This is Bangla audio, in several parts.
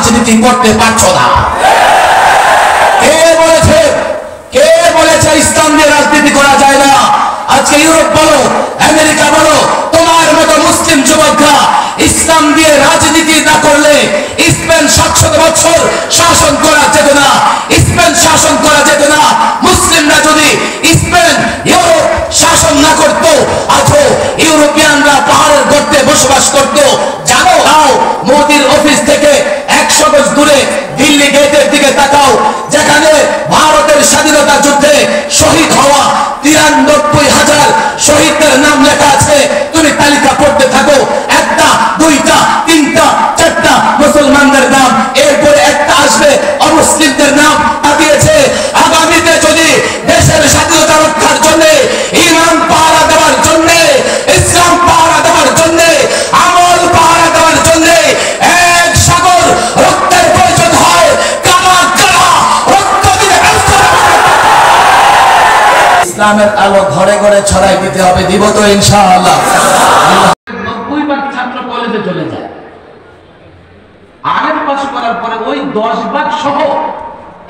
রাজনীতি করতে পারছো না। কে বলেছে ইসলাম দিয়ে রাজনীতি করা যায় না? আজকে ইউরোপ বলো, আমেরিকা বলো, তোমার মতো মুসলিম যুবকরা ইসলাম দিয়ে রাজনীতি না করলে স্পেন 700 বছর শাসন করা যেত না। স্পেন শাসন করা যেত না মুসলিমরা যদি স্পেন ইউরোপ শাসন না করতো। আজও ইউরোপিয়ানরা পাহাড়ের গর্তে বসবাস করতো। জানো নাও, মোদির অফিস থেকে 100 গজ দূরে দিল্লি গেটের দিকে তাকাও, যেখানে ভারতের স্বাধীনতা যুদ্ধে শহীদ হওয়া 93,000 শহীদদের নাম লেখা আছে। তুমি তালিকা পড়তে থাকো, একটা, দুইটা, তিনটা, চারটা মুসলমানদের নাম, এরপরে একটা আসবে অমুসলিমদের নাম দিয়েছে। আগামীতে যদি দেশের স্বাধীনতা রক্ষার জন্য, ইমান পাহারা দেওয়ার জন্য, ইসলাম পাহারা দেওয়ার জন্য, আমল পাহারা দেওয়ার জন্য এক সাগর রক্তের প্রয়োজন হয়, কারা কারা রক্ত দিতে ব্যস্ত ইসলামের আলো ঘরে ঘরে ছড়াই দিতে হবে। দিব তো ইনশাআল্লাহ। 90 ছাত্র কলেজে চলে যায়, আগে পাস করার পরে ওই 10 সহ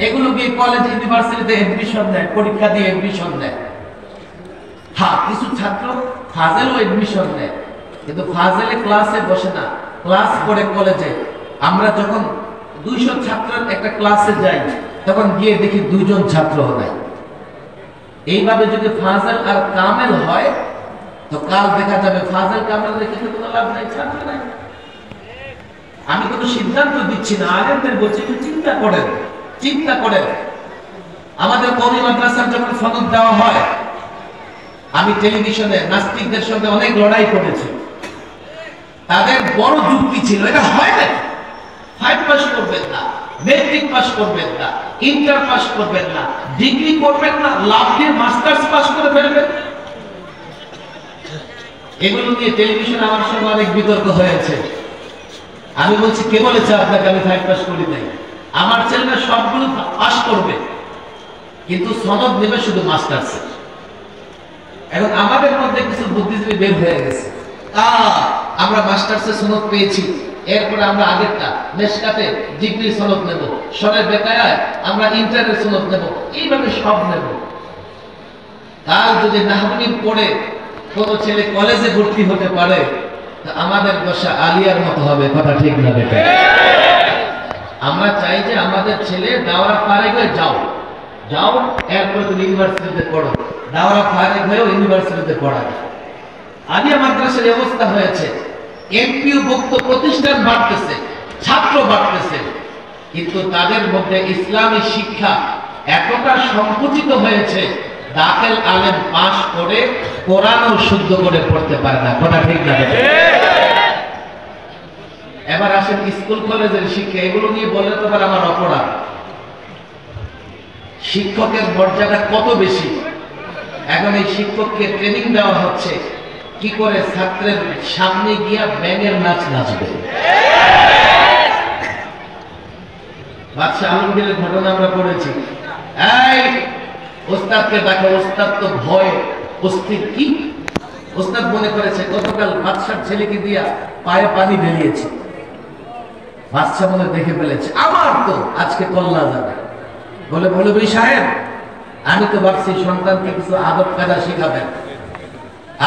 এগুলো গিয়ে কলেজ ইউনিভার্সিটিতে এডমিশন দেয়, পরীক্ষা দিয়ে এডমিশন দেয়। হ্যাঁ, কিছু ছাত্র ফাজেলও এডমিশন দেয়, কিন্তু ফাজেলে ক্লাসে বসে না, ক্লাস করে কলেজে। আমরা যখন 200 ছাত্রের একটা ক্লাসে যাই, তখন গিয়ে দেখি 2 জন ছাত্র নাই। এইভাবে যদি ফাজেল আর কামেল হয়, তো কাল দেখা যাবে ফাজেল কামেল দেখে কোনো লাভ নাই, ছাত্র নাই। আমি কোনো সিদ্ধান্ত দিচ্ছি না, আলেমদের বলছি একটু চিন্তা করেন। আমাদের কওমি মাদ্রাসার যখন সনদ দেওয়া হয়, আমি টেলিভিশনে নাস্তিকদের সঙ্গে অনেক লড়াই করেছি। তাদের বড় যুক্তি ছিল, এটা হয় না, 5 পাস করবেন না, মেট্রিক পাস করবেন না, ইন্টার পাস করবেন না, ডিগ্রি করবেন না, লাভ দিয়ে মাস্টার্স পাস করে ফেলবেন। এগুলো নিয়ে টেলিভিশনে আমার সঙ্গে অনেক বিতর্ক হয়েছে। আমি বলছি, কে বলেছে আপনাকে আমি 5 পাস করি নাই? আমার ছেলেরা সবগুলো পাস করবে, কিন্তু সনদ নেবে শুধু মাস্টার্সে। এখন আমাদের মধ্যে কিছু বুদ্ধিজীবী বের হয়ে গেছে, আমরা মাস্টার্সে সনদ পেয়েছি, এরপরে আমরা আগেরটা মেশকাতে ডিগ্রি সনদ নেব, সরে বেকায়ায় আমরা ইন্টারের সনদ নেব, এইভাবে সব নেব। কাল যদি নাহমিন পড়ে কোন ছেলে কলেজে ভর্তি হতে পারে, আমাদের দশা আলিয়ার মতো হবে। কথা ঠিক না বেটা? আমরা চাই যে আমাদের ছেলে দাওরা ফারেগ হয়ে যাও, এরপরে তুমি ইউনিভার্সিটিতে পড়ো, দাওরা ফারেগ হয়েও ইউনিভার্সিটিতে পড়া। আলিয়া মাদ্রাসার অবস্থা হয়েছে, এমপিও ভুক্ত প্রতিষ্ঠান বাড়তেছে, ছাত্র বাড়তেছে, কিন্তু তাদের মধ্যে ইসলামী শিক্ষা এতটা সংকুচিত হয়েছে, দাখিল আলেম পাস করে কোরআনও শুদ্ধ করে পড়তে পারে না। কথা ঠিক না? এবার আসেন স্কুল কলেজের শিক্ষা, এগুলো নিয়ে বললে তো আমার অপরাধ। শিক্ষকের মর্যাদা কত বেশি। এখন এই শিক্ষককে ট্রেনিং দেওয়া হচ্ছে কি করে ছাত্রের সামনে গিয়া ব্যাঙের নাচ নাচবে। বাদশাহ আলমগীরের ঘটনা আমরা পড়েছি। এই ওস্তাদকে দেখো, ওস্তাদ তো ভয় অস্থির। কি ওস্তাদ মনে করেছে গতকাল বাদশার ছেলেকে দিয়া পায়ে পানি ঢেলিয়েছে, বাদশা মনে দেখে ফেলেছে, আমার তো আজকে কল্লা যাবে। বলে মৌলভী সাহেব, আমি তো ভাবছি সন্তানকে কিছু আদব কায়দা শিখাবেন,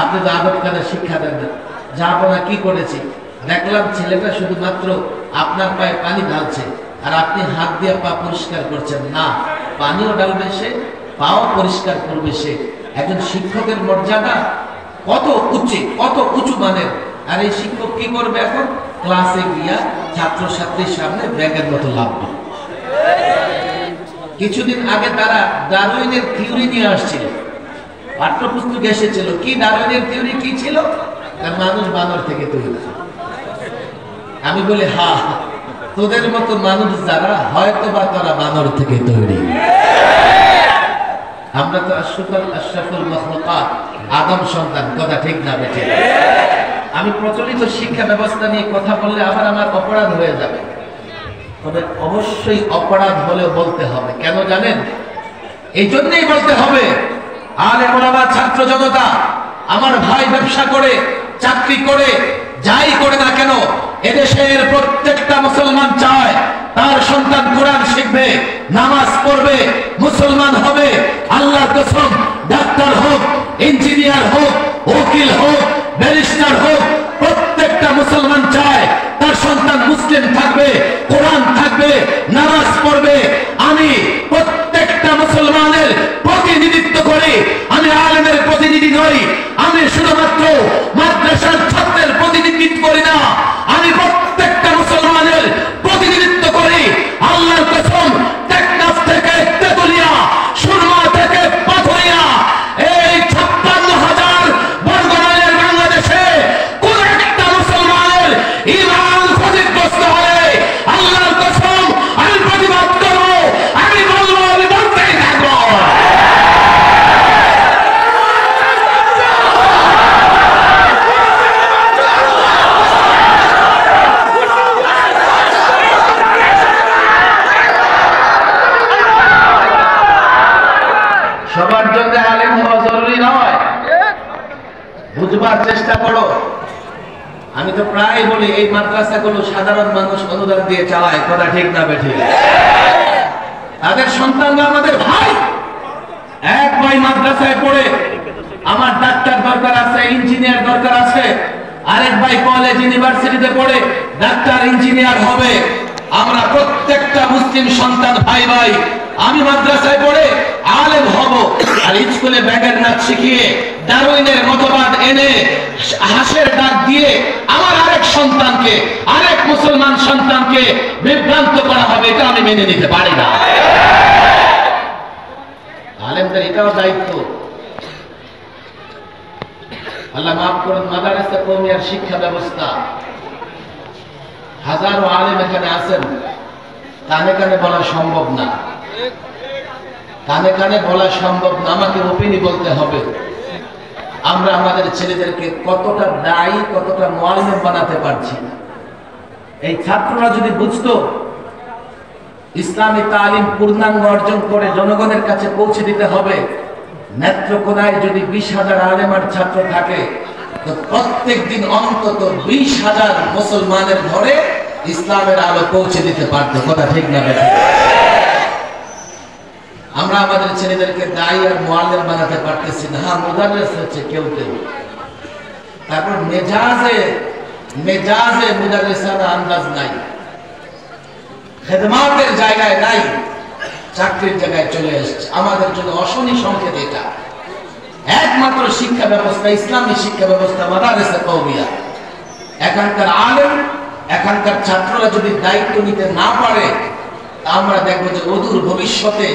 আপনি তো আদব কায়দা শিক্ষা দেন না। যাবো না, কি করেছি দেখলাম ছেলেটা শুধুমাত্র আপনার পায়ে পানি ঢালছে, আর আপনি হাত দিয়ে পা পরিষ্কার করছেন না। পানিও ঢালবে সে, পাও পরিষ্কার করবে সে। একজন শিক্ষকের মর্যাদা কত উঁচু মানের। আর এই শিক্ষক কি করবে? এখন ক্লাসে গিয়া ছাত্রছাত্রীর সামনে ব্যাগের মতো লাভবে। কিছুদিন আগে তারা ডারউইনের থিওরি নিয়ে আসছিল, পাঠ্যপুস্তক এসেছিল। কি ডারউইনের থিওরি কি ছিল? মানুষ বানর থেকে তৈরি। আমি বলি, হ্যাঁ, তোদের মতো মানুষ যারা, হয়তো বা তারা বানর থেকে তৈরি। আমরা তো আশরাফুল মাখলুকাত, আদম সন্তান। কথা ঠিক না বেঠিক? আমি প্রচলিত শিক্ষা ব্যবস্থা নিয়ে কথা বললে আবার আমার অপরাধ হয়ে যাবে, তবে অবশ্যই অপরাধ হলেও বলতে হবে। কেন জানেন? এই জন্যই বলতে হবে, আলেম ওলামা, ছাত্র জনতা, আমার ভাই ব্যবসা করে, চাকরি করে, যাই করে না কেন, এদেশের প্রত্যেকটা মুসলমান চায় তার সন্তান কোরআন শিখবে, নামাজ পড়বে, মুসলমান হবে। আল্লাহর কসম, ডাক্তার হোক, ইঞ্জিনিয়ার হোক, উকিল হোক, ব্যারিস্টার হোক, প্রত্যেকটা মুসলমান চায় তার সন্তান মুসলিম থাকবে, কোরআন থাকবে, নামাজ পড়বে। আমি প্রত্যেকটা মুসলমানের প্রতিনিধিত্ব করি। আমি আলেমের প্রতিনিধি নই, আমি শুধুমাত্র মাদ্রাসার ছাত্রের প্রতিনিধিত্ব করি না, আমি প্রত্যেকটা মুসলমানের প্রতিনিধিত্ব করি। আল্লাহর কসম, টেকনাফ থেকে তেতুলিয়া, সুরমা থেকে পাথরিয়া, এই 56,000 বর্গ মাইলের বাংলাদেশে কোন একটা মুসলমানের ঈমান ক্ষতিগ্রস্ত হলে আল্লাহর কসম আমি প্রতিবাদ করব, আমি বলবো, আমি বলতেই থাকবো। সবার জন্য আলেম হওয়া জরুরি নয়, বুঝবার চেষ্টা করো। আমি তো প্রায় বলি এই মাদ্রাসাগুলো সাধারণ মানুষ অনুদান দিয়ে চালায়, কথা ঠিক না বেঠিক? তাদের সন্তানরা আমাদের ভাই। এক ভাই মাদ্রাসায় পড়ে আমার ডাক্তার দরকার আছে, ইঞ্জিনিয়ার দরকার আছে, আরেক ভাই কলেজ ইউনিভার্সিটিতে পড়ে ডাক্তার ইঞ্জিনিয়ার হবে। আমরা প্রত্যেকটা মুসলিম সন্তান ভাই ভাই। আমি মাদ্রাসায় পড়ে আলেম হব, আর স্কুলে ব্যাগের নাচ শিখিয়ে ডারউইনের মতবাদ এনে হাসের ডাক দিয়ে আমার আরেক সন্তানকে, আরেক মুসলমান সন্তানকে বিভ্রান্ত করা হবে, এটা আমি মেনে নিতে পারি না। আলেমদের এটাও দায়িত্ব। আল্লাহ মাফ করুন, মাদ্রাসা কওমিয়ার শিক্ষা ব্যবস্থা, হাজারো আলেম এখানে আছেন, কানে কানে বলা সম্ভব না, কানে কানে বলা সম্ভব না, আমাকে ওপেনই বলতে হবে। আমরা আমাদের ছেলেদেরকে কতটা দায়ী, কতটা মুআল্লিম বানাতে পারছি না। এই ছাত্ররা যদি বুঝতো ইসলামী তালিম পূর্ণাঙ্গ অর্জন করে জনগণের কাছে পৌঁছে দিতে হবে, নেত্রকোনায় যদি 20,000 আলেম আর ছাত্র থাকে, তো প্রত্যেক দিন অন্তত 20,000 মুসলমানের ঘরে ইসলামের আলো পৌঁছে দিতে পারত, কথা ঠিক না বেঠিক? আমরা আমাদের ছেলেদেরকে দায়ী আর মুআল্লিম বানাতে পারতেছি না। হ্যাঁ, মুদাররিস হচ্ছে কেউ কেউ, তারপর মেজাজে মুদাররিসানা আন্দাজ নাই, খেদমাতের জায়গায় নাই, চাকরির জায়গায় চলে এসেছে। আমাদের জন্য অশনি সংকেত এটা। একমাত্র শিক্ষা ব্যবস্থা ইসলামী শিক্ষা ব্যবস্থা মাদ্রাসা কওমিয়া। এখানকার আলেম, এখানকার ছাত্ররা যদি দায়িত্ব নিতে না পারে, আমরা দেখবো যে অদূর ভবিষ্যতে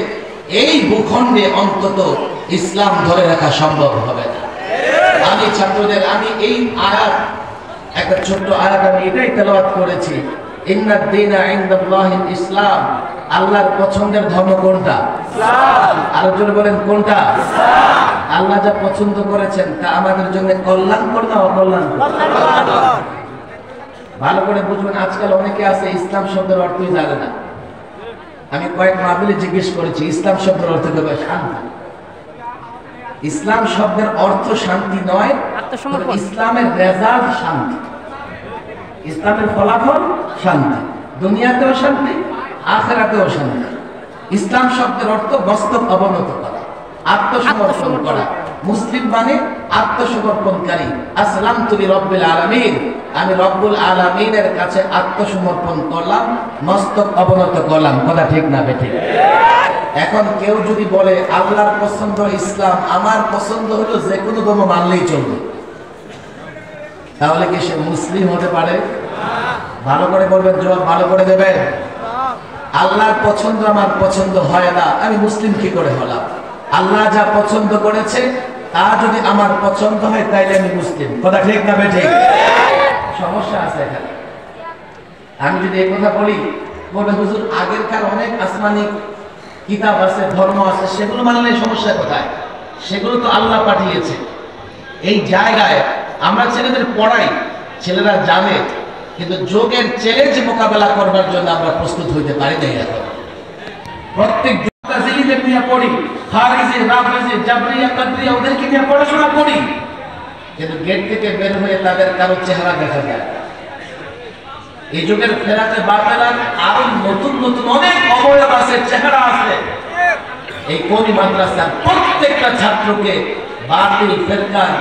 এই ভূখণ্ডে অন্তত ইসলাম ধরে রাখা সম্ভব হবে না। আমি ছাত্রদের, আমি এই আয়াত, একটা ছোট্ট আয়াত আমি এটাই তেলাওয়াত করেছি, ইন্নাদ দীনা ইনদাল্লাহিল ইসলাম। আল্লাহর পছন্দের ধর্ম কোনটা? ইসলাম। আরো জোরে বলেন কোনটা? ইসলাম। আল্লাহ যা পছন্দ করেছেন তা আমাদের জন্য কল্যাণকর না অকল্যাণকর? ভালো করে বুঝবেন, আজকাল অনেকে আছে ইসলাম শব্দের অর্থই জানে না। আমি কয়েক মাহফিলে জিজ্ঞেস করেছি ইসলাম শব্দের অর্থ কি? শান্তি। ইসলাম শব্দের অর্থ শান্তি নয়, ইসলামের রেজাল্ট শান্তি, ইসলামের ফলাফল শান্তি, দুনিয়াতেও শান্তি, আখিরাতেও শান্তি। ইসলাম শব্দের অর্থ বাস্তব অবনত করা, আত্মসমর্পণ করা। মুসলিম মানে আত্মসমর্পণকারী। আসলামতু লিরাব্বিল আলামিন, আমি রব্বুল আলামিনের কাছে আত্মসমর্পণ করলাম, মস্তক অবনত করলাম, কথা ঠিক না বেঠিক? এখন কেউ যদি বলে আল্লাহর পছন্দ ইসলাম, আমার পছন্দ হলো যে কোনো ধর্ম মানলেই চলবে, তাহলে কি সে মুসলিম হতে পারে? ভালো করে বলবেন, জবাব ভালো করে দেবেন। আল্লাহর পছন্দ আমার পছন্দ হয় না, আমি মুসলিম কি করে হলাম? আল্লাহ যা পছন্দ করেছে তা যদি আমার পছন্দ হয় তাইলে আমি মুসলিম, কথা ঠিক না বেঠিক? সমস্যা আছে এখানে। আমি যদি এই কথা বলি, বলবে হুজুর আগেরকার অনেক আসমানি কিতাব আছে, ধর্ম আছে, সেগুলো মানলে সমস্যা কোথায়? সেগুলো তো আল্লাহ পাঠিয়েছে। এই জায়গায় আমরা ছেলেদের পড়াই, ছেলেরা জানে, কিন্তু যোগের চ্যালেঞ্জ মোকাবেলা করবার জন্য আমরা প্রস্তুত হইতে পারি নাই এখন। প্রত্যেক মুতাজিলিদের নিয়ে পড়ি, খারিজি, রাফিজি, জাবরিয়া, কাদরিয়া, ওদেরকে নিয়ে পড়াশোনা করি, কিন্তু গেট থেকে বের হয়ে তাদের কারো চেহারা দেখা যায়। এই যুগের ফেরাতে বাতেলার আরো নতুন নতুন অনেক অবয়ব আছে, চেহারা আছে। এই কোনি মাদ্রাসার প্রত্যেকটা ছাত্রকে বাতিল ফেরকার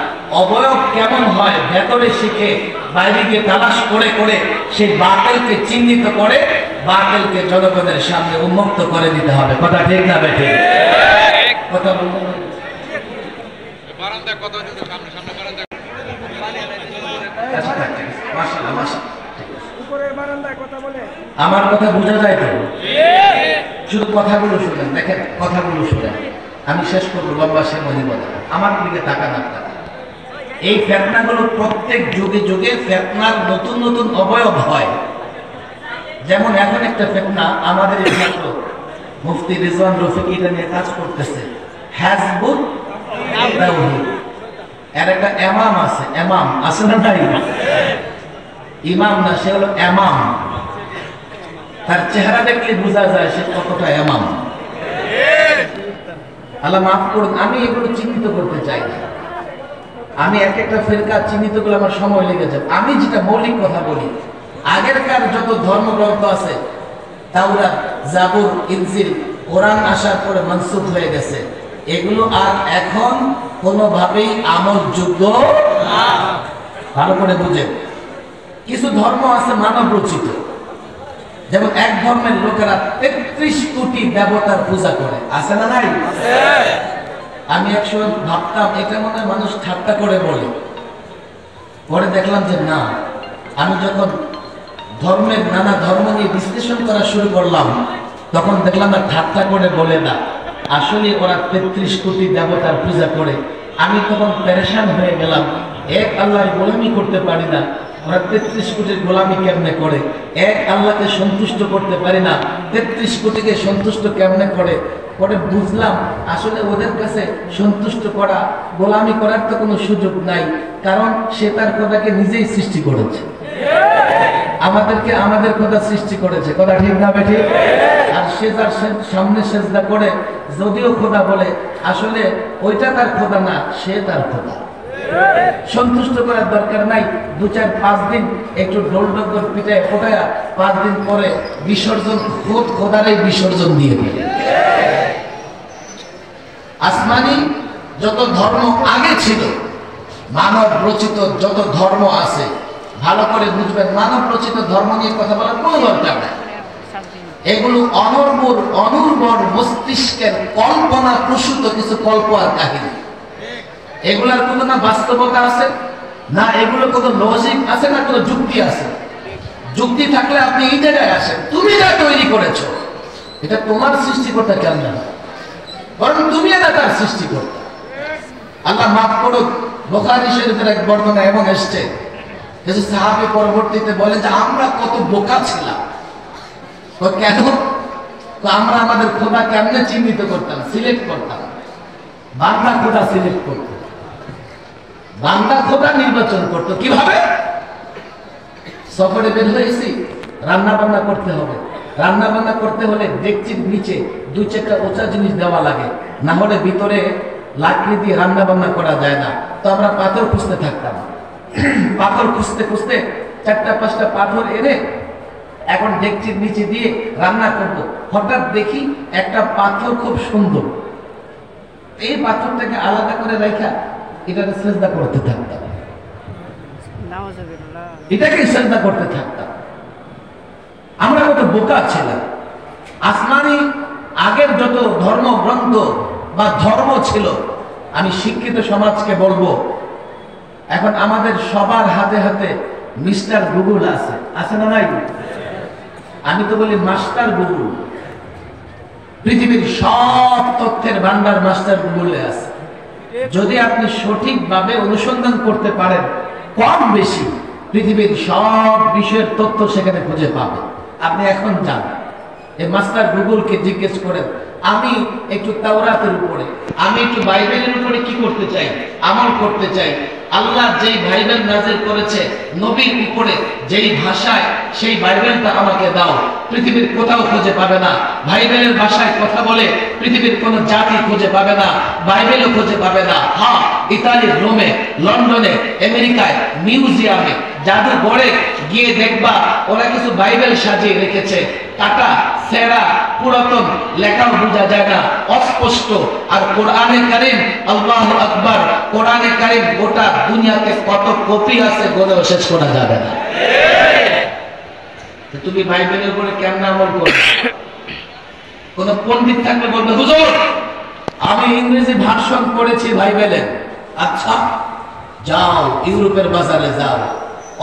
অবয়ব কেমন হয় ভেতরে শিখে বাইরে গিয়ে তালাশ করে করে সেই বাতিলকে চিহ্নিত করে বাতিলকে জনগণের সামনে উন্মুক্ত করে দিতে হবে। কথা ঠিক না বেঠিক? কথা বলতে বারান্দা কত হচ্ছে সামনে সামনে বারান্দা মাশাআল্লাহ মাশাআল্লাহ। উপরের বারান্দায় কথা বলে আমার কথা বোঝা যায় তো? শুধু কথাগুলো শুনেন, দেখেন কথাগুলো শুনেন। আমি শেষ করবো, লম্বা সময় বলে আমার দিকে তাকান আপনারা। এই ফেতনাগুলো প্রত্যেক যুগে যুগে ফেতনার নতুন নতুন অবয়ব হয়। যেমন এখন একটা ফেতনা আমাদের এই ছাত্র মুফতি রিজওয়ান রফিক এটা নিয়ে কাজ করতেছে, হিজবুত তাওহীদ। এর একটা ইমাম আছে, ইমাম আছে না নাই? ইমাম না, সে হলো ইমাম। তার চেহারা দেখলে বোঝা যায় সে কতটা ইমাম। আল্লাহ মাফ করুন, আমি এগুলো চিহ্নিত করতে চাই না। আমি এক একটা ফেরকা চিহ্নিত করে আমার সময় লেগে যায়। আমি যেটা মৌলিক কথা বলি, আগেরকার যত ধর্মগ্রন্থ আছে তাওরাত, জাবুর, ইনজিল, কোরআন আসার পরে মানসুখ হয়ে গেছে, এগুলো আর এখন কোনোভাবেই আমলযোগ্য না। ভালো করে বুঝেন, কিছু ধর্ম আছে মানব রচিত। যেমন এক ধর্মের লোকেরা ৩৩ কোটি দেবতার পূজা করে, আছে না নাই? আমি একসময় ভাবতাম এটা মনে হয় মানুষ ঠাট্টা করে বলে, পরে দেখলাম যে না। আমি যখন ধর্মের নানা ধর্ম নিয়ে বিশ্লেষণ করা শুরু করলাম তখন দেখলাম না ঠাট্টা করে বলে না, আসলে ওরা ৩৩ কোটি দেবতার পূজা করে। আমি তখন পেরেশান হয়ে গেলাম, এক আল্লাহর গোলামি করতে পারি না, ওরা ৩৩ কোটির গোলামি কেমনে করে? এক আল্লাহকে সন্তুষ্ট করতে পারি না, ৩৩ কোটিকে সন্তুষ্ট কেমনে করে? পরে বুঝলাম আসলে ওদের কাছে সন্তুষ্ট করা, গোলামি করার তো কোনো সুযোগ নাই, কারণ সে তার খোদাকে নিজেই সৃষ্টি করেছে। আমাদেরকে আমাদের খোদা সৃষ্টি করেছে, কথা ঠিক না বেঠিক? আর সে যার সামনে সেজদা করে যদিও খোদা বলে, আসলে ওইটা তার খোদা না, সে তার খোদা। সন্তুষ্ট করার দরকার নাই। ২-৪-৫ দিন একটু ঢোল ডগর পিটায় ফোটায়া ৫ দিন পরে বিসর্জন, খোদ খোদারাই বিসর্জন দিয়ে দিল। আসমানি যত ধর্ম আগে ছিল, মানব রচিত যত ধর্ম আছে, ভালো করে বুঝবেন, মানব রচিত ধর্ম নিয়ে কথা বলার কোনো দরকার নাই। এগুলো অনুর্বর মস্তিষ্কের কল্পনা প্রসূত কিছু কল্প আর কাহিনী। এগুলার কোনো না বাস্তবতা আছে, না এগুলো কোনো লজিক আছে, না কোনো যুক্তি আছে। যুক্তি থাকলে আপনি এই জায়গায় আসেন, তুমি যা তৈরি করেছো এটা তোমার সৃষ্টিকর্তা কেমন না, বরং তুমি এটা তার সৃষ্টিকর্তা। আল্লাহ মাফ করুক, বুখারী শরীফের এক বর্ণনা এবং এসছে কিছু সাহাবী পরবর্তীতে বলে যে আমরা কত বোকা ছিলাম। কেন? আমরা আমাদের খোদা কেমনে চিহ্নিত করতাম, সিলেক্ট করতাম। বান্দা খোদা সিলেক্ট করত, বান্দা খোদা নির্বাচন করত। কিভাবে? সফরে বের হয়েছি, রান্না বান্না করতে হবে। রান্না বান্না করতে হলে ডেকচির নিচে ২-৪টা উঁচা জিনিস দেওয়া লাগে, না হলে ভিতরে লাকড়ি দিয়ে রান্না বান্না করা যায় না। তো আমরা পাথর খুঁজতে থাকতাম। পাথর খুঁজতে খুঁজতে ৪টা-৫টা পাথর এনে এখন ডেকচির নিচে দিয়ে রান্না করব। হঠাৎ দেখি একটা পাথর খুব সুন্দর, এই পাথরটাকে আলাদা করে রাখা এটাকে সেজদা করতে থাকতাম, এটাকে সেজদা করতে থাকতাম। আমরা কত বোকা ছিলাম। আসমানি আগের যত ধর্মগ্রন্থ বা ধর্ম ছিল, আমি শিক্ষিত সমাজকে বলবো, এখন আমাদের সবার হাতে হাতে মিস্টার গুগল আছে, আছে না নাই? আমি তো বলি মাস্টার গুগল। পৃথিবীর সব তথ্যের ভান্ডার মাস্টার গুগলে আছে। যদি আপনি সঠিকভাবে অনুসন্ধান করতে পারেন, কম বেশি পৃথিবীর সব বিষয়ের তথ্য সেখানে খুঁজে পাবেন। আপনি এখন যান, এই মাস্টার গুগলকে জিজ্ঞেস করেন, আমি একটু তাওরাতের উপরে, আমি একটু বাইবেলের উপরে কি করতে চাই, আমল করতে চাই। আল্লাহ যেই বাইবেল নাজিল করেছে নবীর উপরে যেই ভাষায়, সেই বাইবেলটা আমাকে দাও। পৃথিবীর কোথাও খুঁজে পাবে না। বাইবেলের ভাষায় কথা বলে পৃথিবীর কোনো জাতি খুঁজে পাবে না, বাইবেলও খুঁজে পাবে না। হ্যাঁ, ইতালির রোমে, লন্ডনে, আমেরিকায়, মিউজিয়ামে জাদু ঘরে গিয়ে দেখবা ওরা কিছু বাইবেল সাজিয়ে রেখেছে, কাটা সেরা পুরাতন, লেখাও বোঝা যায় না, অস্পষ্ট। আর কোরআনে কারীম, আল্লাহু আকবার, কোরআনে কারীম গোটা দুনিয়াতে কত কপি আছে গনেও শেষ করা যাবে না। তুমি বাইবেলের উপরে কেমন আমল করবে? কোন পণ্ডিত থাকলে বলবে, হুজুর আমি ইংরেজি ভার্সন পড়েছি বাইবেলের। আচ্ছা যাও ইউরোপের বাজারে যাও,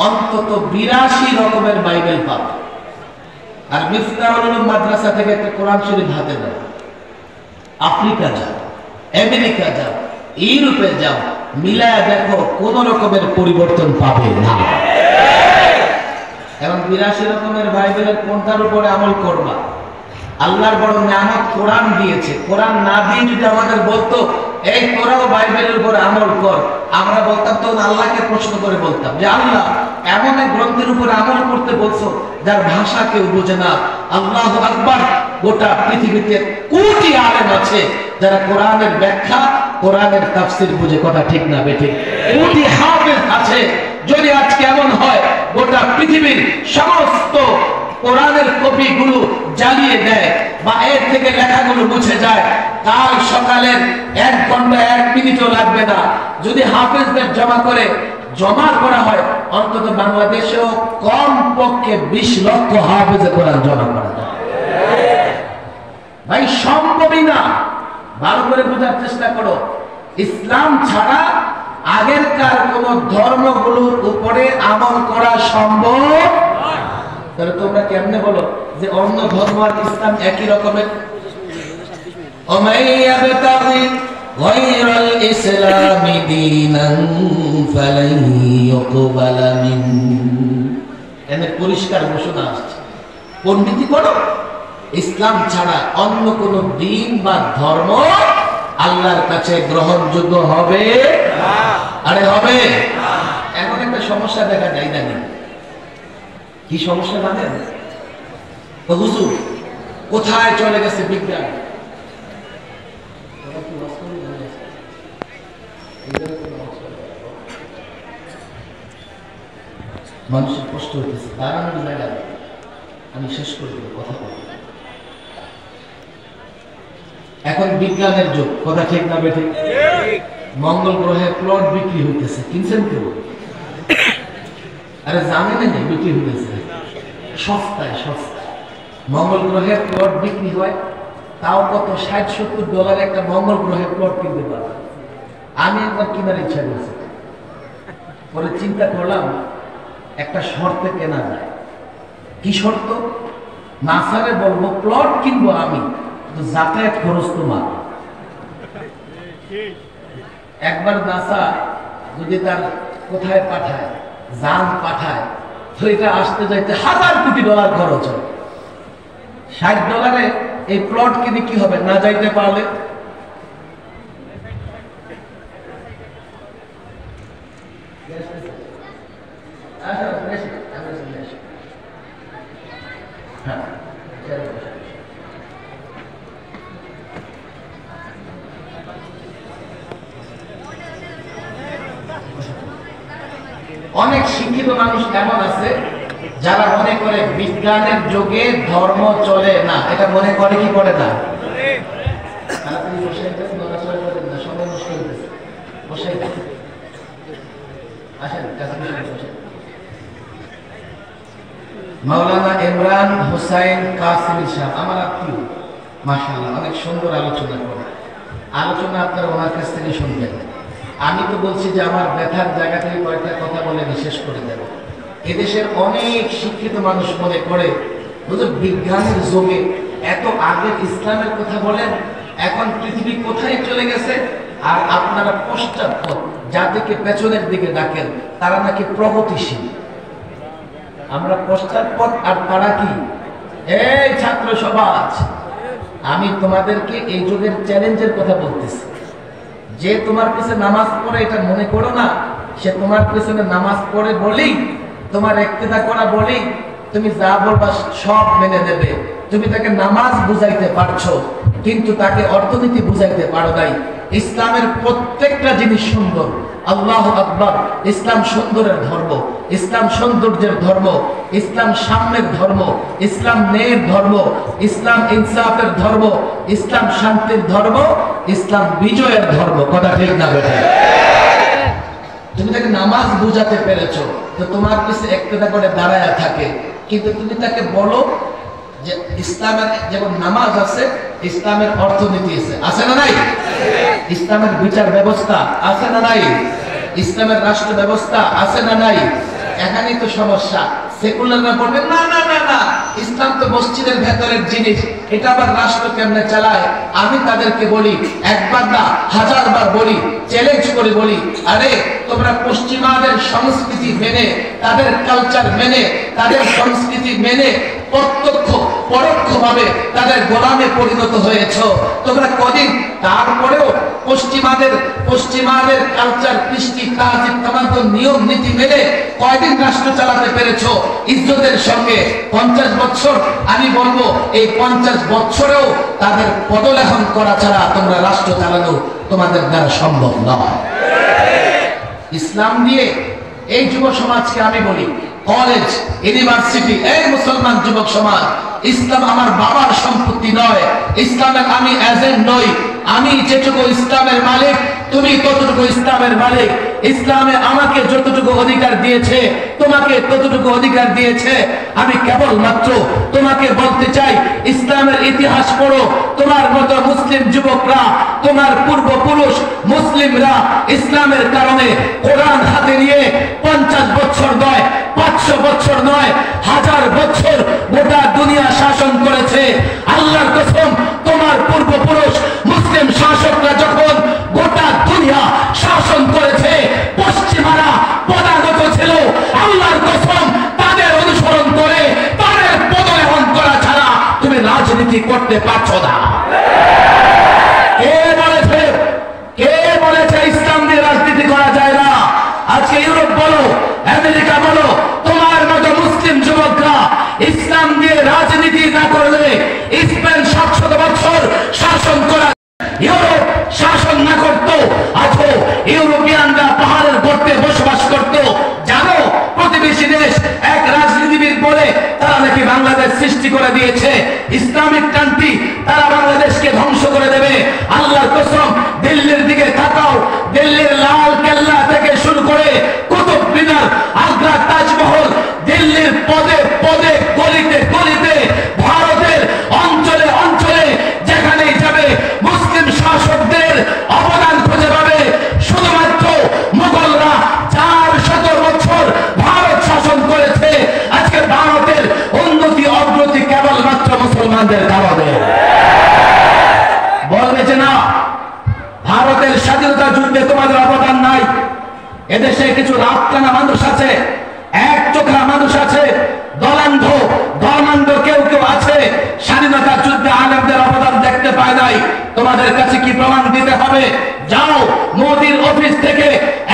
অন্তত 82 রকমের বাইবেল পাবে। আর মিফতাহুল উলুম মাদ্রাসা থেকে একটা কোরআন শরীফ হাতে দাও। আফ্রিকা যাও, আমেরিকা যাও, ইউরোপে যাও, মিলায়া দেখো কোন রকমের পরিবর্তন পাবে না। এবং 82 রকমের বাইবেলের কোনটার উপরে আমল করবা? আল্লাহর বড় নিয়ামত কোরআন দিয়েছে। কোরআন না দিয়ে যদি আমাদের বলতো এই তোরাও বাইবেলের উপর আমল কর, আমরা বলতাম, তো আল্লাহকে প্রশ্ন করে বলতাম যে আল্লাহ এমন এক গ্রন্থের উপর আমল করতে বলছো যার ভাষা কেউ বোঝে না। আল্লাহু আকবার, গোটা পৃথিবীতে কোটি আলেম আছে যারা কোরআনের ব্যাখ্যা, কোরআনের তাফসীর বুঝে। কথা ঠিক না বেঠিক? কোটি হাফেজ আছে। যদি আজকে এমন হয় গোটা পৃথিবীর সমস্ত কোরআনের কপিগুলো জ্বালিয়ে দেয় বা এর থেকে লেখাগুলো মুছে যায়, কাল সকালের 1 ঘন্টা 1 মিনিটও লাগবে না। যদি হাফেজদের জমা করা হয়, অন্তত বাংলাদেশেও কম পক্ষে 20 লক্ষ হাফেজে কোরআন জমা করা যায়। ভাই সম্ভবই না। ভালো করে বোঝার চেষ্টা করো, ইসলাম ছাড়া আগেরকার কোন ধর্মগুলোর উপরে আমল করা সম্ভব। তাহলে তোমরা কেমনে বলো যে অন্য ধর্ম আর ইসলাম একই রকমের? ওমাইয়াবতাগি গায়রাল ইসলামি দীনান ফালান ইউকবালা মিন। এনে পরিষ্কার ঘোষণা আসছে, পণ্ডিতি করো, ইসলাম ছাড়া অন্য কোন দিন বা ধর্ম আল্লাহর কাছে গ্রহণযোগ্য হবে না। আরে হবে না। এখন একটা সমস্যা দেখা যায় না। কি সমস্যা জানেন? হুজুর কোথায় চলে গেছে বিজ্ঞান? মানুষের কষ্ট হইতেছে, দাঁড়ানোর জায়গা। আমি শেষ করে দেব, কথা বলবো। এখন বিজ্ঞানের যুগ, কথা ঠিক না বেঠিক? মঙ্গল গ্রহে প্লট বিক্রি হইতেছে, কিনছেন কেউ? আরে জানেন না বিক্রি হইতেছে সস্তায় সস্তায়। মঙ্গল গ্রহের প্লট বিক্রি হয়, তাও কত $60-70 একটা মঙ্গল গ্রহের প্লট কিনতে পারবে। আমি একবার কেনার ইচ্ছা করছি, পরে চিন্তা করলাম একটা শর্তে কেনা যায়। কি শর্ত? নাসারে বলবো প্লট কিনবো আমি, কিন্তু যাতায়াত খরচ তোমার। একবার নাসা যদি তার কোথায় পাঠায়, যান পাঠায়, তো এটা আসতে যাইতে $1000 কোটি খরচ হয়। $60 এই প্লট কিনে কি হবে না যাইতে পারলে? অনেক শিক্ষিত মানুষ এমন আছে যারা মনে করে বিজ্ঞানের যুগে ধর্ম চলে না। এটা মনে করে কি করে না? মাওলানা ইমরান হুসাইন কাসিমি সাহেব আমার আত্মীয়, মাশাআল্লাহ অনেক সুন্দর আলোচনা করে। আলোচনা আপনারা ওনার কাছ থেকে শুনবেন। আমি তো বলছি যে আমার ব্যথার জায়গা থেকে কয়েকটা কথা বলে বিশেষ করে দেব। এদেশের অনেক শিক্ষিত মানুষ মনে করে হুজুর বিজ্ঞানের যুগে এত আগের ইসলামের কথা বলেন, এখন পৃথিবী কোথায় চলে গেছে, আর আপনারা পশ্চাৎপদ যাদেরকে পেছনের দিকে ডাকেন তারা নাকি প্রগতিশীল। আমরা পশ্চাৎপদ আর তারা কি? এই ছাত্র সমাজ, আমি তোমাদেরকে এই যুগের চ্যালেঞ্জের কথা বলতেছি। যে তোমার পিছনে নামাজ পড়ে এটা মনে করো না সে তোমার পিছনে নামাজ পড়ে বলেই, তোমার ইক্তেদা করা বলেই তুমি যা বলবা সব মেনে নেবে। তুমি তাকে নামাজ বুঝাইতে পারছো, কিন্তু তাকে অর্থনীতি বুঝাইতে পারো নাই। ইসলামের প্রত্যেকটা জিনিস সুন্দর, আল্লাহু আকবার। ইসলাম সুন্দরের ধর্ম, ইসলাম সৌন্দর্যের ধর্ম, ইসলাম সাম্যের ধর্ম, ইসলাম ন্যায়ের ধর্ম, ইসলাম ইনসাফের ধর্ম, ইসলাম শান্তির ধর্ম, ইসলাম বিজয়ের ধর্ম। কথা ঠিক না বেটা? তুমি তাকে নামাজ বুঝাতে পেরেছো তো তোমার পিছে একটা করে দাঁড়ায় থাকে, কিন্তু তুমি তাকে বলো যে ইসলামের যেমন নামাজ আছে, ইসলামের অর্থনীতি আছে না নাই? ইসলামের বিচার ব্যবস্থা আছে না নাই? ইসলামের রাষ্ট্র ব্যবস্থা আছে না নাই? এখানেই তো সমস্যা। সেকুলাররা বলবে না না না না, ইসলাম তো মসজিদের ভেতরের জিনিস, এটা আবার রাষ্ট্র কেমনে চালায়। আমি তাদেরকে বলি, একবার না হাজারবার বলি, চ্যালেঞ্জ করে বলি, আরে তোমরা পশ্চিমাদের সংস্কৃতি মেনে, তাদের কালচার মেনে, তাদের সংস্কৃতি মেনে প্রত্যক্ষ পরোক্ষভাবে তাদের গোলামে পরিণত হয়েছ তোমরা কদিন। তারপরেও পশ্চিমাদের কালচার, কৃষ্টি, কাজ, নিয়ম নীতি মেনে কয়দিন রাষ্ট্র চালাতে পেরেছো ইজ্জতের সঙ্গে? 50 বছর। আমি বলবো এই 50 বছরেও তাদের পদলেখন করা ছাড়া তোমরা রাষ্ট্র চালানো তোমাদের দ্বারা সম্ভব নয়। ইসলাম দিয়ে এই যুব সমাজকে আমি বলি, কলেজ, ইউনিভার্সিটি, এই মুসলমান যুবক সমাজ, ইসলাম আমার বাবার সম্পত্তি নয়, ইসলামের আমি এজেন্ট নই। আমি যেটুকু ইসলামের মালিক, তুমি ততটুকু ইসলামের মালিক। ইসলামে আমাকে যতটুকু অধিকার দিয়েছে, তোমাকে ততটুকু অধিকার দিয়েছে। আমি কেবলমাত্র তোমাকে বলতে চাই, ইসলামের ইতিহাস পড়ো। তোমার মতো মুসলিম যুবকরা, তোমার পূর্বপুরুষ মুসলিমরা ইসলামের কারণে কোরআন হাতে নিয়ে 50 বছর নয়, 500 বছর নয়, 1000 বছর গোটা দুনিয়া শাসন করেছে। আল্লাহর কসম, তোমার পূর্বপুরুষ মুসলিম শাসকরা যখন গোটা দুনিয়া শাসন করেছে, পশ্চিমারা পদানত ছিল। আল্লাহর কসম, তাদের অনুসরণ করে তাদের পদলেখন করা ছাড়া তুমি রাজনীতি করতে পারছো না। কে বলেছে ইসলাম দিয়ে রাজনীতি করা যায় না? আজকে ইউরোপ বলো, আমেরিকা বলো, তোমার মতো মুসলিম যুবকরা ইসলাম দিয়ে রাজনীতি না করলে স্পেন 700 বছর শাসন করা, ইউরোপ শাসন না করতো, আজও ইউরোপিয়ানরা পাহাড়ের গর্তে বসবাস করত। জানো, প্রতিবেশী দেশ এক রাজনীতিবিদ বলে তারা নাকি বাংলাদেশ সৃষ্টি করে দিয়েছে, ইসলামিক কান্ট্রি, তারা বাংলাদেশকে ধ্বংস করে দেবে। আল্লাহর কসম, দিল্লির দিকে তাকাও, দিল্লির লাল কেল্লা থেকে শুরু করে কুতুব মিনার, আগ্রা তাজমহল, দিল্লির পদে পদে, গলিতে গলিতে, ভারতের অঞ্চলে অঞ্চলে যেখানেই যাবে মুসলিম শাসকদের অবদান খুঁজে পাবে। শুধুমাত্র মুঘলরা 400 বছর ভারত শাসন করেছে। আজকে ভারতের উন্নতি অগ্রতি কেবলমাত্র মুসলমানদের কারণে। বলবে যে না, ভারতের স্বাধীনতা যুদ্ধে তোমাদের অবদান নাই। এদেশে কিছু রাত কানা মানুষ আছে, এক চোখা মানুষ আছে, দলান্ধ ধর্মান্ধ কেউ কেউ আছে, স্বাধীনতা যুদ্ধে আলেমদের অবদান দেখতে পায় নাই। তোমাদের কাছে কি প্রমাণ দিতে হবে? যাও মোদির অফিস থেকে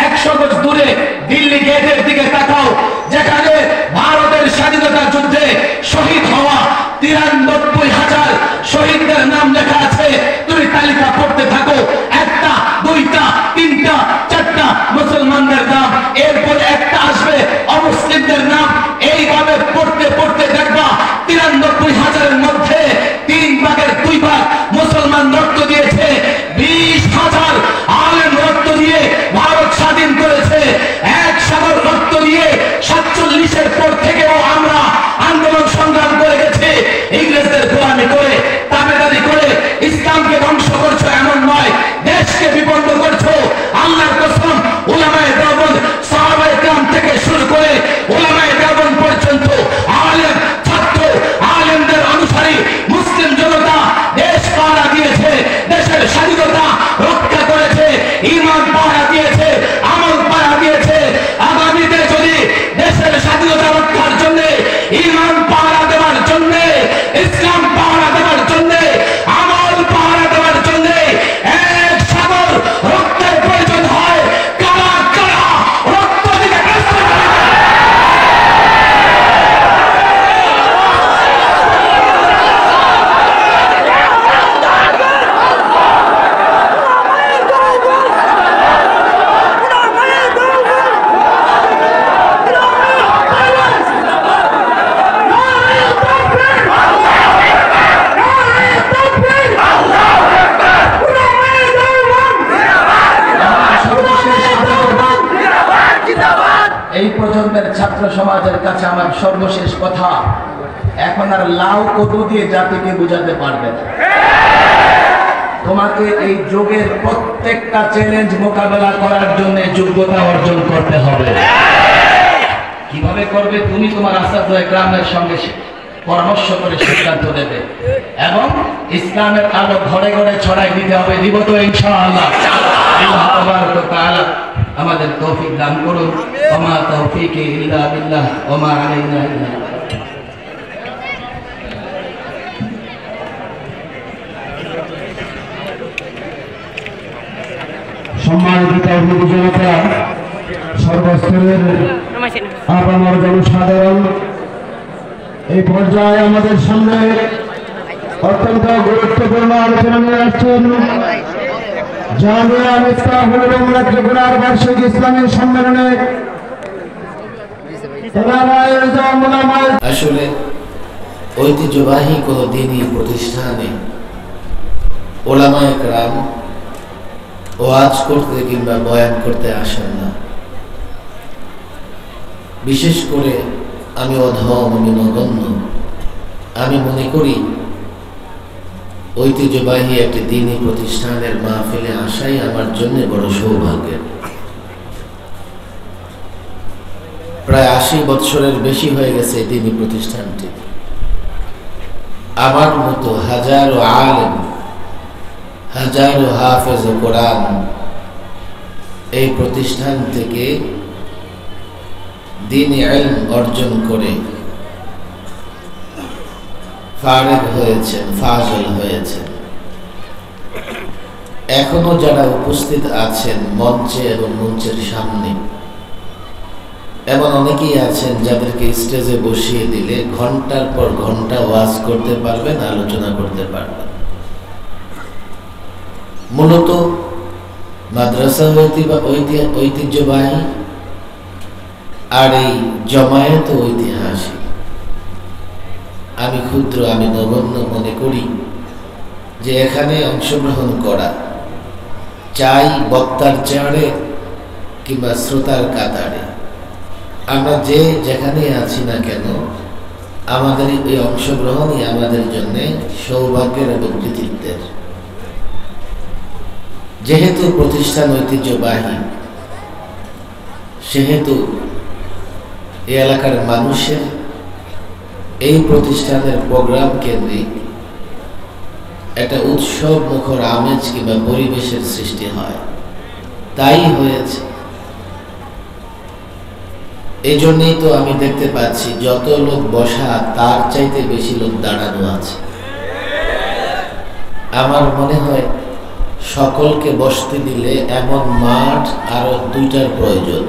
100 গজ দূরে দিল্লি গেটের দিকে তাকাও, যেখানে ভারতের স্বাধীনতা যুদ্ধে শহীদ হওয়া 93,000 শহীদদের নাম লেখা আছে। তুমি তালিকা পড়তে থাকো, 1টা 2টা 3টা 4টা মুসলমানদের নাম, এরপরে একটা আসবে অমুসলিমদের নাম। এইভাবে পড়তে পড়তে দেখবা 93,000-এর মধ্যে 3 ভাগের 2 ভাগ মুসলমান রক্ত দিয়েছে, 20,000 আলেম রক্ত দিয়ে ভারত প্রজন্মের ছাত্র সমাজের কাছে আমার সর্বশেষ কথা, এখন আর লাউ কদু দিয়ে জাতিকে বুঝাতে পারবে না। তোমাকে এই যুগের প্রত্যেকটা চ্যালেঞ্জ মোকাবেলা করার জন্য যোগ্যতা অর্জন করতে হবে। কিভাবে করবে? তুমি তোমার আসাদে গ্রামের সঙ্গে পরামর্শ করে সিদ্ধান্ত নেবে এবং ইসলামের আলো ঘরে ঘরে ছড়াই দিতে হবে। দিব তো ইনশাআল্লাহ। আল্লাহ তাবারক ওয়া তাআলা আমাদের তৌফিক দান করুন। ওমা তৌফিকি ইল্লা বিল্লাহ ওমা আলাইনা ইল্লা সম্মানিত তাওহীদি জনতা, সর্বস্তরের আপামর জনসাধারণ, এই পর্যায়ে আমাদের সামনে অত্যন্ত গুরুত্বপূর্ণ আলোচনা নিয়ে আসছেন জামিয়া মিফতাহুল উলুম নেত্রকোনার বার্ষিক ইসলামী সম্মেলনে আসলে ঐতিহ্যবাহী কোন দিনই প্রতিষ্ঠানে ওলামায়ে কেরাম ওয়াজ করতে কিংবা বয়ান করতে আসেন না। বিশেষ করে আমি অধম, আমি নগণ্য, আমি মনে করি ঐতিহ্যবাহী একটি দিনই প্রতিষ্ঠানের মাহফিলে আসাই আমার জন্য বড় সৌভাগ্যের। প্রায় 80 বৎসরের বেশি হয়ে গেছে এই দিনই প্রতিষ্ঠানটি। আমার মতো হাজারো আলেম, হাজারো হাফেজ কোরআন এই প্রতিষ্ঠান থেকে দ্বীনি ইলম অর্জন করে ফারিগ হয়েছেন, ফাজিল হয়েছেন। এখনো যারা উপস্থিত আছেন মঞ্চে এবং মঞ্চের সামনে, এমন অনেকেই আছেন যাদেরকে স্টেজে বসিয়ে দিলে ঘন্টার পর ঘন্টা ওয়াজ করতে পারবেন, আলোচনা করতে পারবেন। মূলত মাদ্রাসা ঐতিহ্যবাহী আর এই জমায়েত ঐতিহাসিক। আমি ক্ষুদ্র, আমি নগণ্য মনে করি যে এখানে অংশগ্রহণ করা, চাই বক্তার চেয়ারে কিংবা শ্রোতার কাতারে, আমরা যে যেখানে আছি না কেন, আমাদের এই অংশগ্রহণই আমাদের জন্য সৌভাগ্যের এবং কৃতিত্বের। যেহেতু প্রতিষ্ঠান ঐতিহ্যবাহী, সেহেতু এই এলাকার মানুষের এই প্রতিষ্ঠানের প্রোগ্রাম কেন্দ্রিক একটা উৎসব মুখর আমেজ কিংবা পরিবেশের সৃষ্টি হয়। তাই হয়েছে। এই জন্যই তো আমি দেখতে পাচ্ছি যত লোক বসা তার চাইতে বেশি লোক দাঁড়ানো আছে। আমার মনে হয় সকলকে বসতে দিলে এমন মাঠ আরো 2টার প্রয়োজন।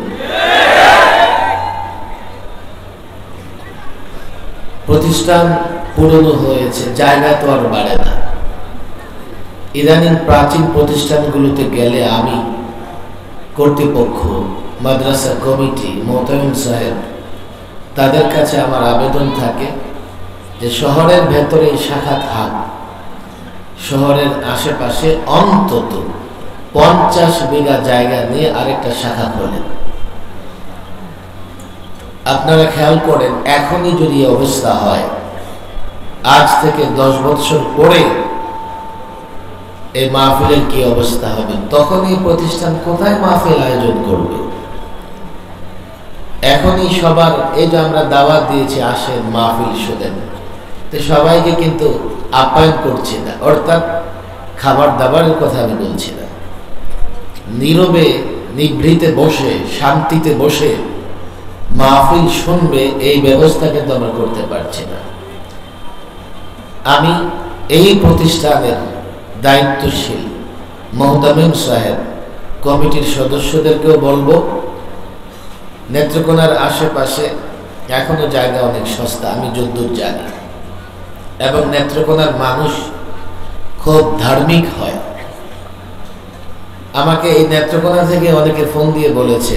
প্রতিষ্ঠান পুরনো হয়েছে, জায়গা তো আর বাড়ে না। ইদানিং প্রাচীন প্রতিষ্ঠানগুলোতে গেলে আমি কর্তৃপক্ষ, মাদ্রাসা কমিটি, মোতায়েম সাহেব, তাদের কাছে আমার আবেদন থাকে যে শহরের ভেতরে শাখা থাক, শহরের আশেপাশে অন্তত 50 বিঘা জায়গা নিয়ে আরেকটা শাখা খোলেন। আপনারা খেয়াল করেন, এখনই যদি অবস্থা হয়, আজ থেকে 10 বছর পরে এই মাহফিলের কি অবস্থা হবে? তখন এই প্রতিষ্ঠান কোথায় মাহফিল আয়োজন করবে? এখনই সবার, এই যে আমরা দাওয়াত দিয়েছি আসেন মাহফিল শোনেন, তো সবাইকে কিন্তু আপ্যায়ন করছি না, অর্থাৎ খাবার দাবারের কথা আমি বলছি না। নীরবে নিভৃতে বসে, শান্তিতে বসে মাহফিল শুনবে, এই ব্যবস্থা কিন্তু আমরা করতে পারছি না। আমি এই প্রতিষ্ঠানের দায়িত্বশীল মোহতামিম সাহেব, কমিটির সদস্যদেরকেও বলবো, নেত্রকোনার আশেপাশে এখনো জায়গা অনেক সস্তা, আমি যদ্দূর জানি, এবং নেত্রকোনার মানুষ খুব ধার্মিক হয়। আমাকে এই নেত্রকোনা থেকে অনেকে ফোন দিয়ে বলেছে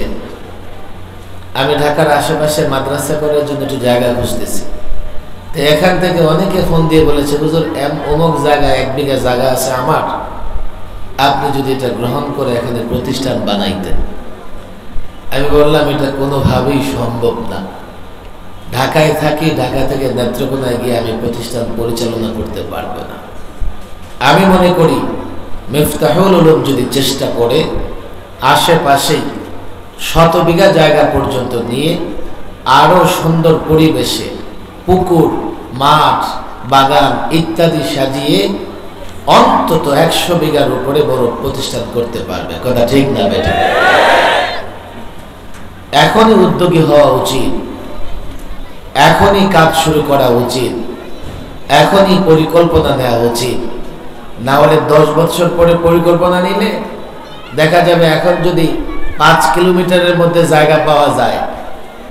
আমি ঢাকার আশেপাশে মাদ্রাসা করার জন্য একটু জায়গা খুঁজতেছি। তো এখান থেকে অনেকে ফোন দিয়ে বলেছে, হুজুর অমুক জায়গায় 1 বিঘা জায়গা আছে আমার, আপনি যদি এটা গ্রহণ করে এখানে প্রতিষ্ঠান বানাইতেন। আমি বললাম এটা কোনোভাবেই সম্ভব না। ঢাকায় থাকি, ঢাকা থেকে নেত্রকোনায় গিয়ে আমি প্রতিষ্ঠান পরিচালনা করতে পারবো না। আমি মনে করি মিফতাহুল উলুম যদি চেষ্টা করে আশেপাশেই 100 বিঘা জায়গা পর্যন্ত নিয়ে আরো সুন্দর পরিবেশে পুকুর, মাঠ, বাগান ইত্যাদি সাজিয়ে অন্তত 100 বিঘার উপরে বড় প্রতিষ্ঠান করতে পারবে। কথা ঠিক না বেটা? এখনই উদ্যোগী হওয়া উচিত, এখনই কাজ শুরু করা উচিত, এখনই পরিকল্পনা নেওয়া উচিত। না হলে 10 বছর পরে পরিকল্পনা নিলে দেখা যাবে এখন যদি 5 কিলোমিটারের মধ্যে জায়গা পাওয়া যায়,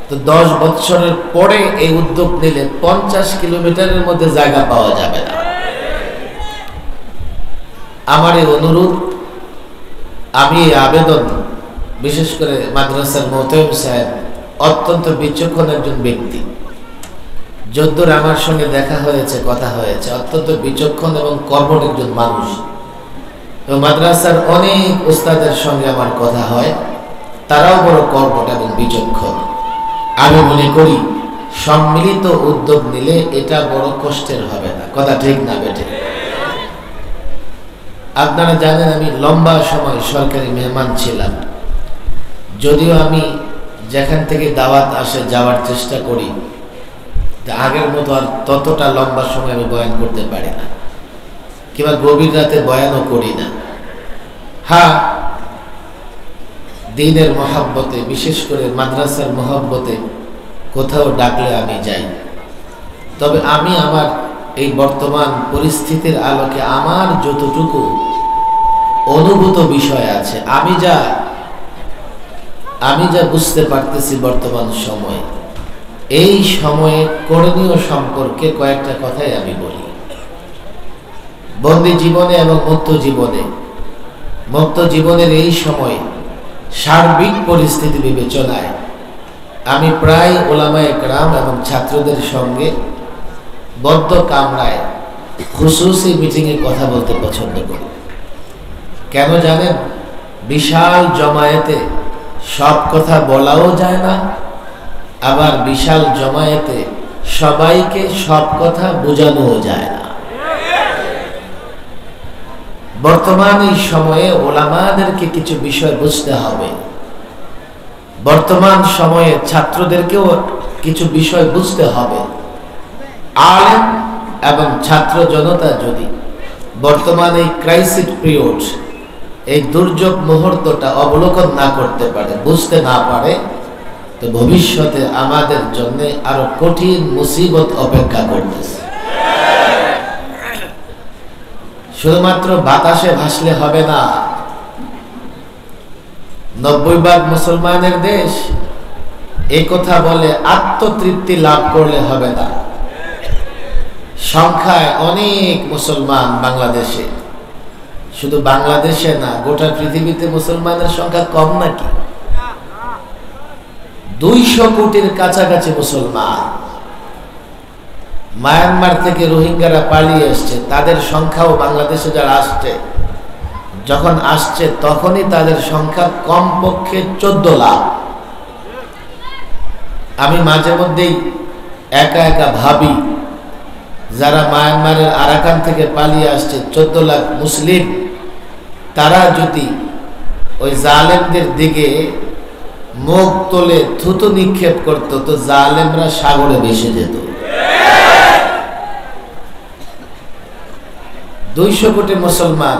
তো 10 বছরের পরে এই উদ্যোগ নিলে 50 কিলোমিটারের মধ্যে জায়গা পাওয়া যাবে না। আমার এই অনুরোধ, আমি এই আবেদন, বিশেষ করে মাদ্রাসার মোহতামিম সাহেব অত্যন্ত বিচক্ষণ একজন ব্যক্তি, যদ্দূর আমার সঙ্গে দেখা হয়েছে, কথা হয়েছে, অত্যন্ত বিচক্ষণ এবং কর্মঠ একজন মানুষ। এবং মাদ্রাসার অনেক উস্তাদের সঙ্গে আমার কথা হয়, তারাও বড় কর্মঠ এবং বিচক্ষণ। আমি মনে করি সম্মিলিত উদ্যোগ নিলে এটা বড় কষ্টের হবে না। কথা ঠিক না বেটে? আপনারা জানেন আমি লম্বা সময় সরকারি মেহমান ছিলাম, যদিও আমি যেখান থেকে দাওয়াত আসে যাওয়ার চেষ্টা করি, আগের মতো আর ততটা লম্বা সময় আমি বয়ান করতে পারি না, কিংবা গভীর রাতে বয়ানও করি না। হ্যাঁ, দ্বীনের মহব্বতে, বিশেষ করে মাদ্রাসার মহব্বতে কোথাও ডাকলে আমি যাই। তবে আমি আমার এই বর্তমান পরিস্থিতির আলোকে আমার যতটুকু অনুভূত বিষয় আছে, আমি যা বুঝতে পারতেছি বর্তমান সময়ে, এই সময়ে করণীয় সম্পর্কে কয়েকটা কথাই আমি বলি। বন্দী জীবনে এবং মুক্ত জীবনের এই সময়ে সার্বিক পরিস্থিতি বিবেচনায় আমি প্রায় ওলামায়ে কেরাম এবং ছাত্রদের সঙ্গে বদ্ধ কামরায় খুশুসি মিটিংয়ে কথা বলতে পছন্দ করি। কেন জানেন? বিশাল জমায়েতে সব কথা বলাও যায় না, আবার বিশাল জমায়েতে সবাইকে সব কথা বোঝানোও যায় না। বর্তমান এই সময়ে ওলামাদেরকে কিছু বিষয় বুঝতে হবে, বর্তমান সময়ে ছাত্রদেরকেও কিছু বিষয় বুঝতে হবে। আলেম এবং ছাত্র জনতা যদি বর্তমান এই ক্রাইসিস পিরিয়ড, এই দুর্যোগ মুহূর্তটা অবলোকন না করতে পারে, বুঝতে না পারে, তো ভবিষ্যতে আমাদের জন্য আরো কঠিন মুসিবত অপেক্ষা করতেছে। শুধুমাত্র বাতাসে ভাসলে হবে না। 90% মুসলমানের দেশ, এই কথা বলে আত্মতৃপ্তি লাভ করলে হবে না। সংখ্যায় অনেক মুসলমান বাংলাদেশে, শুধু বাংলাদেশে না, গোটা পৃথিবীতে মুসলমানের সংখ্যা কম নাকি? 200 কোটির কাছাকাছি মুসলমান। মায়ানমার থেকে রোহিঙ্গারা পালিয়ে আসছে, তাদের সংখ্যাও বাংলাদেশে যারা আসছে, যখন আসছে তখনই তাদের সংখ্যা কমপক্ষে 14 লাখ। আমি মাঝে মধ্যেই একা একা ভাবি, যারা মায়ানমারের আরাকান থেকে পালিয়ে আসছে 14 লাখ মুসলিম, তারা যদি ওই জালেমদের দিকে মুখ তোলে থুতু নিক্ষেপ করত, তো জালেমরা সাগরে ভেসে যেত। 200 কোটি মুসলমান,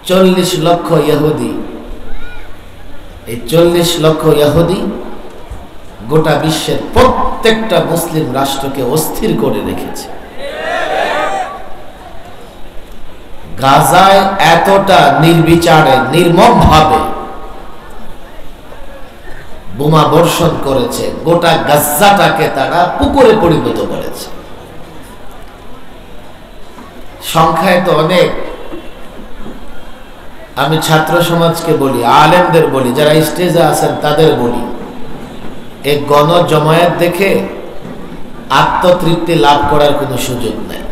40 লক্ষ ইহুদি। এই 40 লক্ষ ইহুদি গোটা বিশ্বের প্রত্যেকটা মুসলিম রাষ্ট্রকে অস্থির করে রেখেছে। গাজায় এতটা নির্বিচারে, নির্মমভাবে বোমা বর্ষণ করেছে, গোটা গাজাটাকে তারা পুকুরে পরিণত করেছে। সংখ্যায় তো অনেক। আমি ছাত্র সমাজকে বলি, আলেমদের বলি, যারা স্টেজে আছেন তাদের বলি, এই গণ জমায়েত দেখে আত্মতৃপ্তি লাভ করার কোনো সুযোগ নেই।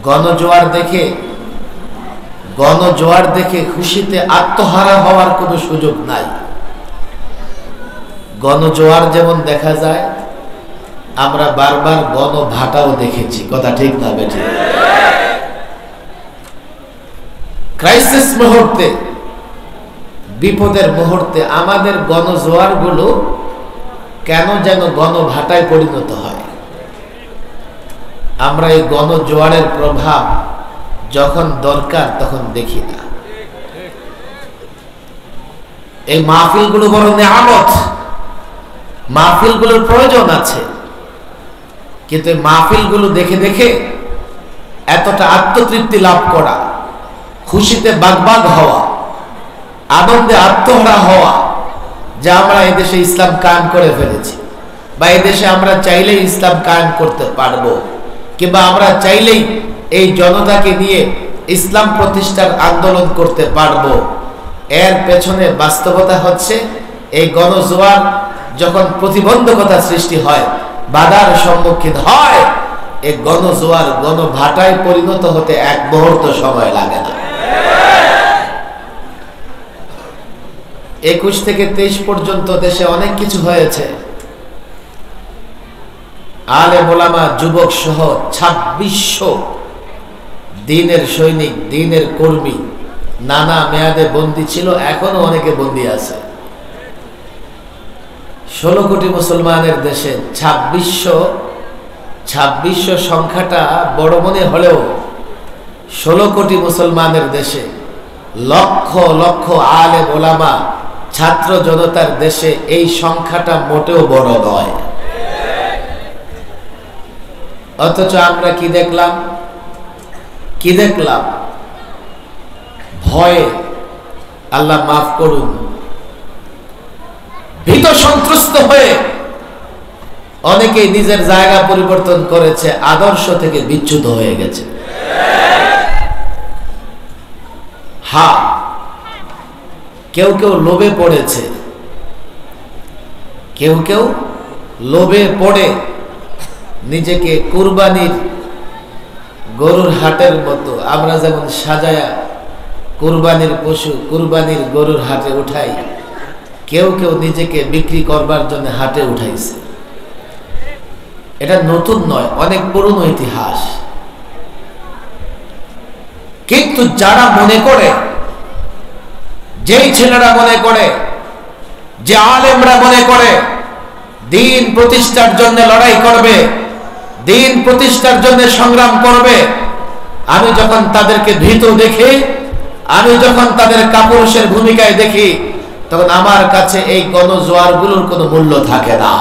গণজোয়ার দেখে, গণজোয়ার দেখে খুশিতে আত্মহারা হওয়ার কোনো সুযোগ নাই। গণজোয়ার যেমন দেখা যায়, আমরা বারবার গণভাটাও দেখেছি। কথা ঠিক না বেঠিক? ক্রাইসিস মুহূর্তে, বিপদের মুহূর্তে আমাদের গণজোয়ার গুলো কেন যেন গণভাটায় পরিণত হয়। আমরা এই গণজোয়ারের প্রভাব যখন দরকার তখন দেখি না। এই মাহফিলগুলো বড় নেয়ামত, মাহফিলগুলোর প্রয়োজন আছে, কিন্তু এই মাহফিলগুলো দেখে দেখে এতটা আত্মতৃপ্তি লাভ করা, খুশিতে বাগবাগ হওয়া, আনন্দে আত্মহারা হওয়া যে আমরা এদেশে ইসলাম কায়েম করে ফেলেছি, বা এদেশে আমরা চাইলেই ইসলাম কায়েম করতে পারবো, কিংবা আমরা চাইলেই এই জনতাকে নিয়ে ইসলাম প্রতিষ্ঠার আন্দোলন করতে পারবো, এর পেছনে বাস্তবতা হচ্ছে এই গণজোয়ার যখন প্রতিবন্ধকতা সৃষ্টি হয়, বাধার সম্মুখীন হয়, এই গণজোয়ার গণভাটায় পরিণত হতে এক মুহূর্ত সময় লাগে না। 21 থেকে 23 পর্যন্ত দেশে অনেক কিছু হয়েছে। আলেম ওলামা, যুবক সহ 2600 দ্বীনের সৈনিক, দ্বীনের কর্মী নানা মেয়াদে বন্দী ছিল, এখনো অনেকে বন্দী আছে। 16 কোটি মুসলমানের দেশে 2600 সংখ্যাটা বড় মনে হলেও 16 কোটি মুসলমানের দেশে লক্ষ লক্ষ আলেম ওলামা, ছাত্র জনতার দেশে এই সংখ্যাটা মোটেও বড় নয়। অথচ আমরা কি দেখলাম? ভয়ে, আল্লাহ মাফ করুন, ভীত সন্ত্রস্ত হয়ে অনেকেই নিজের জায়গা পরিবর্তন করেছে, আদর্শ থেকে বিচ্যুত হয়ে গেছে। হ্যাঁ, কেউ কেউ লোভে পড়েছে, কেউ কেউ লোভে পড়ে নিজেকে কুরবানির গরুর হাটের মতো, আমরা যেমন সাজায়া কুরবানির পশু, কুরবানির গরুর হাটে উঠাই, কেউ কেউ নিজেকে বিক্রি করবার জন্য হাটে উঠাইছে। এটা নতুন নয়, অনেক পুরনো ইতিহাস। কিন্তু যারা মনে করে, যেই ছেলেরা মনে করে, যে আলেমরা মনে করে দ্বীন প্রতিষ্ঠার জন্য লড়াই করবে, দ্বীন প্রতিষ্ঠার জন্য সংগ্রাম করবে, আমি যখন তাদেরকে ভীত দেখি, আমি যখন তাদের কাপুরুষের ভূমিকায় দেখি, তখন আমার কাছে এই গণজোয়ারগুলোর কোনো মূল্য থাকে না।